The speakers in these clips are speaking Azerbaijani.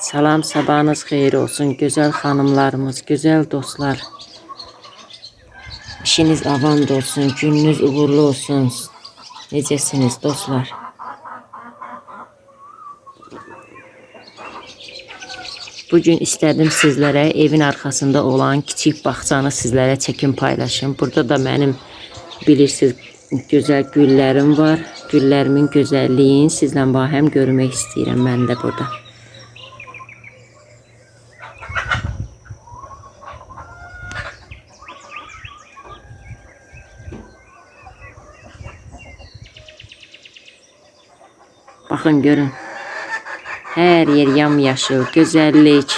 Salam, sabahınız xeyir olsun, gözəl xanımlarımız, gözəl dostlar. İşiniz avand olsun, gününüz uğurlu olsun. Necəsiniz dostlar? Bugün istədim sizlərə evin arxasında olan kiçik bağçanı sizlərə çəkim paylaşım. Burada da mənim bilirsiniz gözəl güllərim var. Güllərimin gözəlliyin sizlə bahəm görmək istəyirəm mən də burada. Baxın görün. Hər yer yamyaşıl, gözəllik.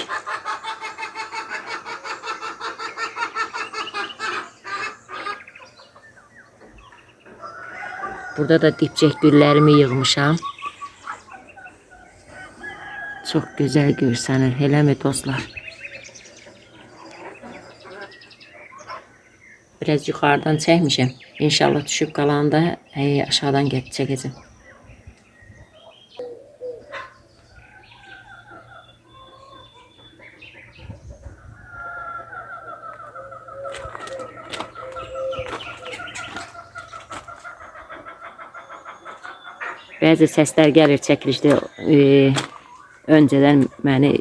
Burada da dipçək güllərimi yığmışam. Çox gözəl görsənir, eləmi dostlar? Biraz yuxarıdan çəkmişəm. İnşallah düşüb qalanda aşağıdan çəkəcəm. Bəzi səslər gəlir çəkilişdə, öncədən məni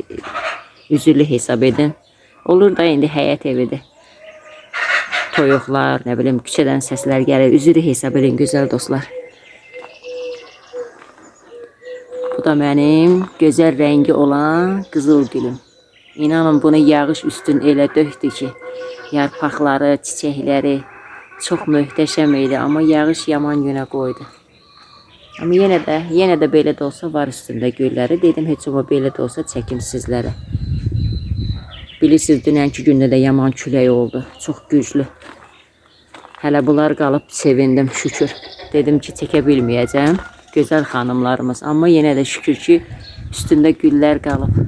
üzürlü hesab edin. Olur da indi həyət evidir. Toyuqlar, nə bilim, küçədən səslər gəlir. Üzürlü hesab edin, gözəl dostlar. Bu da mənim gözəl rəngi olan qızıl gülüm. İnanın bunu yağış üstün elə döktü ki, yarpaqları, çiçəkləri çox möhtəşəm idi. Amma yağış yaman günə qoydu. Ama yenə də belə də olsa var üstündə gülləri. Dedim heç olma belə də olsa çəkim sizlərə. Bilirsiniz dünənki gündə də yaman külək oldu. Çox güclü. Hələ bunlar qalıb sevindim şükür. Dedim ki çəkə bilməyəcəm. Gözəl xanımlarımız. Amma yenə də şükür ki üstündə güllər qalıb.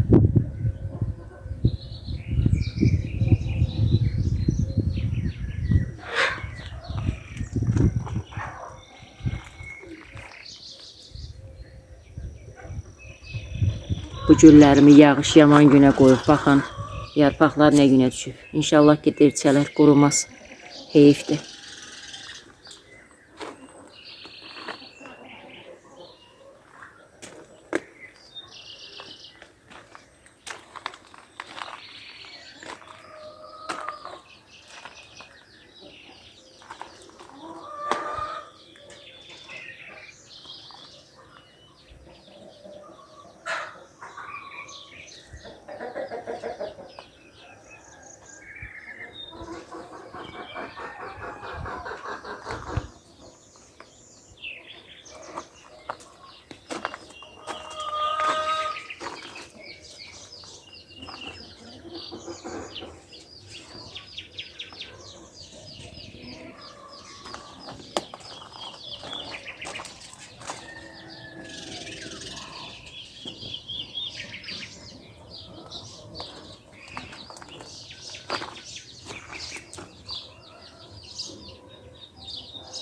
Bu güllərimi yağış yaman günə qoyub. Baxın, yarpaqlar nə günə düşüb. İnşallah ki dirçələr qurumaz. Heyifdir.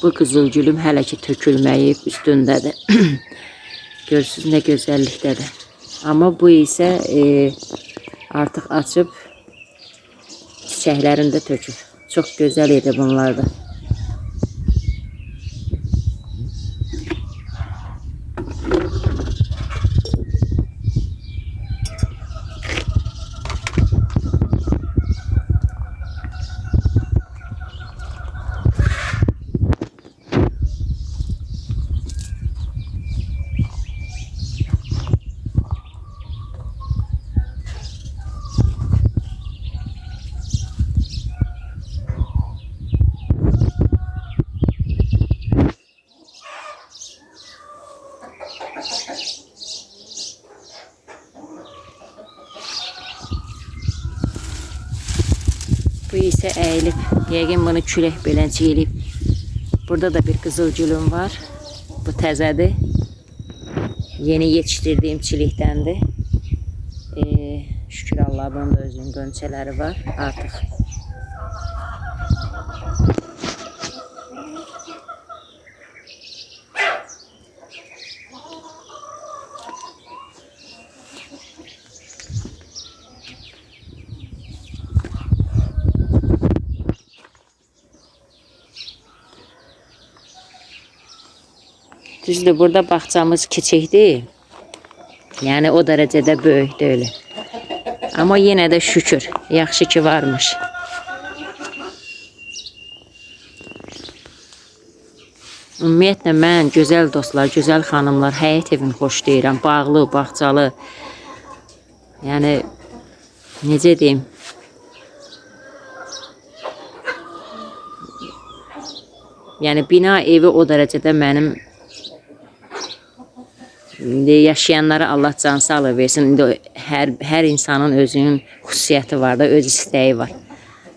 Bu qızıl gülüm hələ ki tökülməyib, üstündədir. Görürsünüz nə gözəllikdədir. Amma bu isə artıq açıb çiçəklərini də tökür. Çox gözəl idi bunlar da. Bu ise əyilib. Yəqin bunu külək beləncə elib. Burada da bir qızıl gülüm var. Bu təzədir. Yeni yetiştirdiyim çilikdəndir. Şükür Allah, bunun da özünün qönçələri var artıq. Düzdür, burada bağçamız kiçikdir. Yəni o dərəcədə böyük deyil. Amma yenə də şükür, yaxşı ki varmış. Ümumiyyətlə mən gözəl dostlar, gözəl xanımlar, həyət evini xoşlayıram. Bağlı, bağçalı. Yəni necə deyim? Yəni bina evi o dərəcədə mənim yaşayanlara Allah can sağlığı versin. İndi hər insanın özünün xüsusiyyəti var da, öz istəyi var.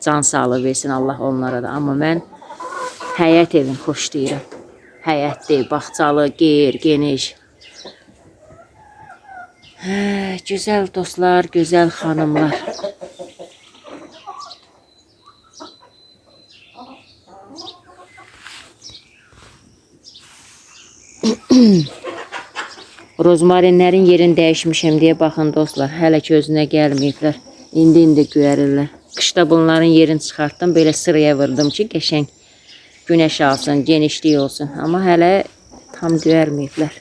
Can sağlığı versin Allah onlara da. Amma mən həyət evini xoşlayıram. Həyətli, bağçalı, geniş. Gözəl dostlar, gözəl xanımlar. Rozmarinlərin yerini dəyişmişəm deyə baxın dostlar. Hələ ki özünə gəlməyiblər. İndi göyərirlər. Qışda bunların yerini çıxartdım. Belə sıraya vurdum ki, qəşəng günəş alsın, genişlik olsun. Amma hələ tam göyərməyiblər.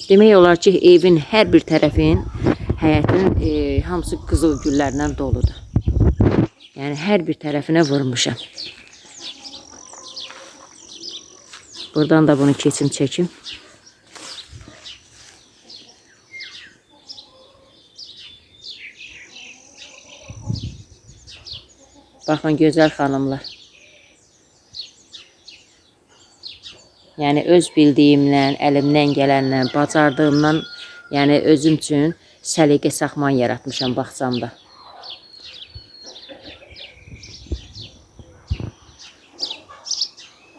Demək olar ki, evin hər bir tərəfin, həyətin hamısı qızıl güllərlə doludur. Yəni hər bir tərəfinə vurmuşam. Buradan da bunu keçim çəkim. Baxın gözəl xanımlar. Yəni öz bildiyimlə, əlimdən gələnlə, bacardığımdan, yəni özüm üçün səliqə saxman yaratmışam bağçamda.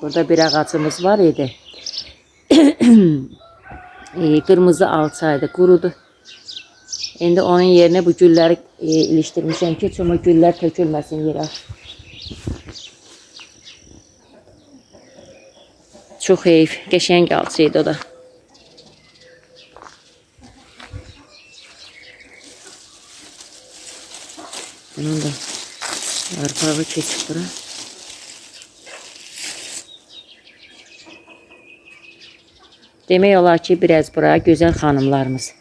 Burada bir ağacımız var idi. Qırmızı alçaydı, qurudu. İndi onun yerine bu gülləri ilişdirmişəm ki, çünki güllər tökülməsin yerə. Çox heyif, qəşəng alçaydı o da. Bunun da yarpağı keçib bura. Demək olar ki, biraz bura gözəl xanımlarımız.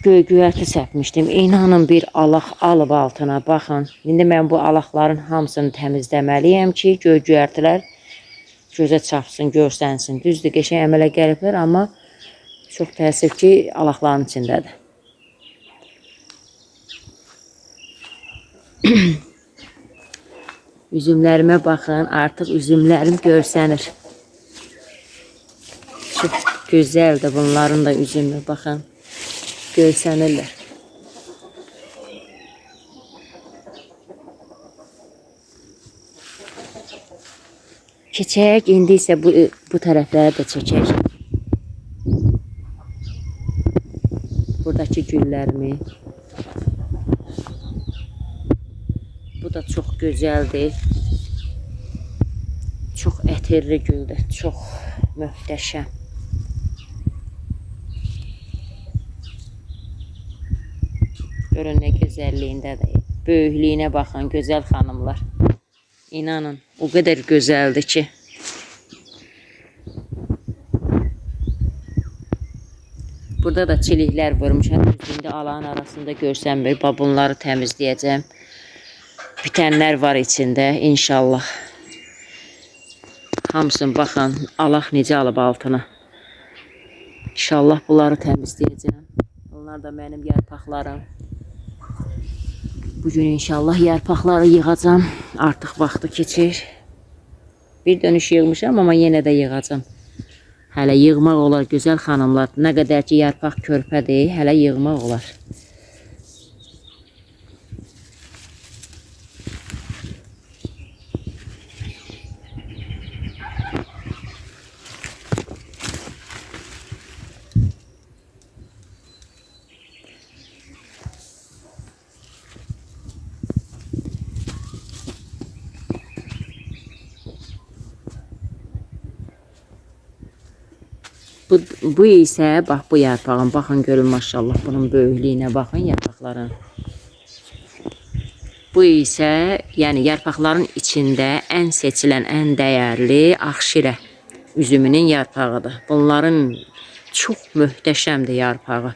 Göy-göyərti səpmişdim. İnanın bir alaq alıb altına, baxın. İndi mən bu alaqların hamısını təmizləməliyəm ki, göy-göyərtilər gözə çarpsın, görsənsin. Düzdür, qəşəng əmələ gəliblər, amma çox təəssüf ki, alaqların içindədir. Üzümlərimə baxın, artıq üzümlərim görsənir. Çox gözəldir bunların da üzümü, baxın. Görsənirlər. Keçək, indi isə bu tərəfləri də çəkək. Buradakı güllərimi. Bu da çox gözəldir. Çox ətirli güldür, çox möhtəşəm. Görün nə gözəlliyindədir. Böyüklüyünə baxın, gözəl xanımlar. İnanın, o qədər gözəldir ki. Burada da çiliklər vurmuşam. İndi alağın arasında görsənmir. Bunları təmizləyəcəm. Bitənlər var içində, inşallah. Hamısını baxın, alaq necə alıb altına. İnşallah bunları təmizləyəcəm. Onlar da mənim yarpaqlarım. Bugün inşallah yarpaqları yığacam. Artıq vaxtı keçir. Bir dönüş yığmışam, amma yenə də yığacam. Hələ yığmaq olar gözəl xanımlar. Nə qədər ki yarpaq körpədir, hələ yığmaq olar. Bu isə, bax bu yarpağın, baxın görün maşallah bunun böyüklüyünə baxın yarpaqların. Bu Bu isə, yəni yarpaqların içində ən seçilən, ən dəyərli Ağşirə üzümünün yarpağıdır. Bunların çox möhtəşəmdir yarpağı.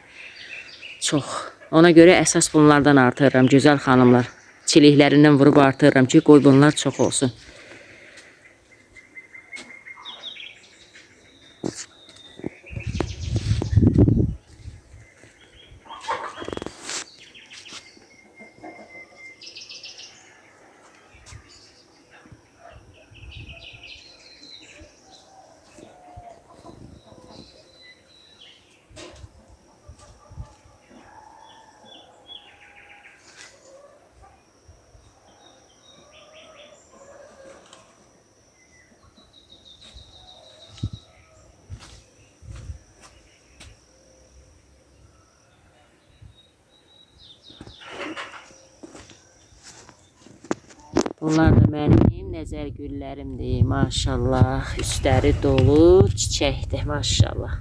Çox. Ona görə əsas bunlardan artırıram, gözəl xanımlar. Çiliklərindən vurub artırıram ki, qoy bunlar çox olsun. Bunlar da mənim nəzər güllərimdir. Maşallah, üstləri dolu çiçəkdir. Maşallah.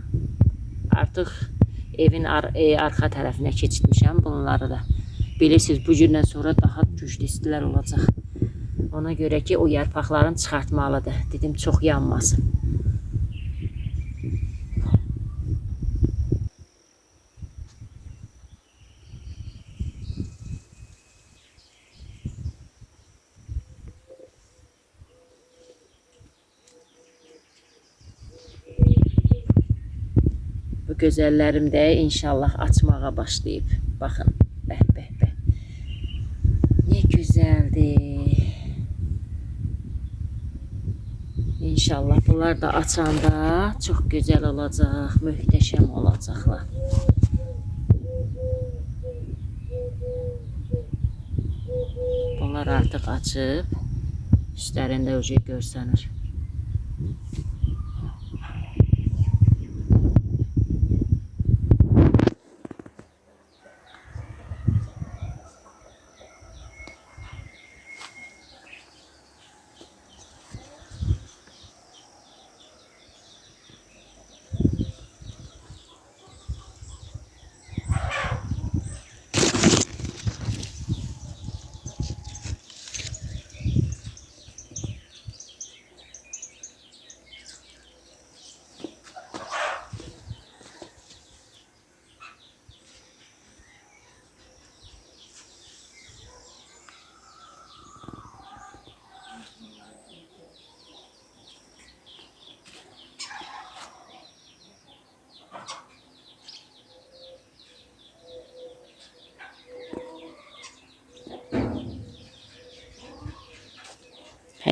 Artıq evin arxa tərəfinə keçirmişəm bunları da. Bilirsiniz, bu gündən sonra daha güclü istilər olacaq. Ona görə ki, o yarpaqların çıxartmalıdır. Dedim, çox yanmasın. Bu gözəllərim də inşallah açmağa başlayıb. Baxın, bəh, bəh, bəh. Ne güzeldir. İnşallah bunlar da açanda çok güzel olacaq, möhtəşəm olacaqlar. Bunlar artıq açıb, üstlərində ucu görsənir.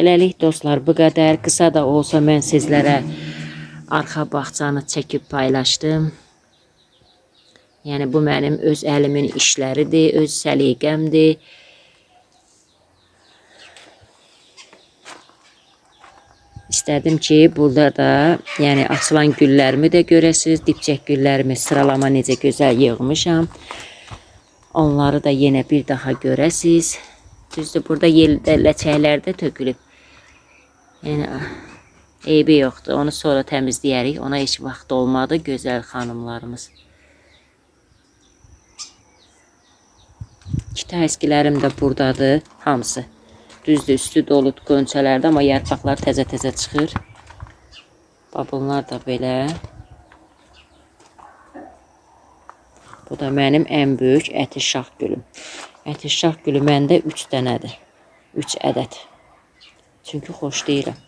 Hələlik dostlar bu qədər. Qısa da olsa mən sizlərə arxa bağçanı çəkib paylaşdım. Yəni bu mənim öz əlimin işləridir, öz səliqəmdir. İstədim ki, burada da yəni açılan güllərimi də görəsiniz. Dipçək güllərimi sıralama necə gözəl yığmışam. Onları da yenə bir daha görəsiniz. Düzdür, burada ləçəklər də tökülüb. Yəni, eybi yoxdur. Onu sonra təmizləyərik. Ona heç vaxt olmadı, gözəl xanımlarımız. Kita əskilərim də buradadır, hamısı. Düzdür, üstü dolu qönçələrdə, amma yarpaqlar təzə-təzə çıxır. Bunlar da belə. Bu da mənim ən böyük ətirşax gülüm. Ətirşax gülü məndə 3 dənədir. 3 ədəd. Çünki xoş deyirəm.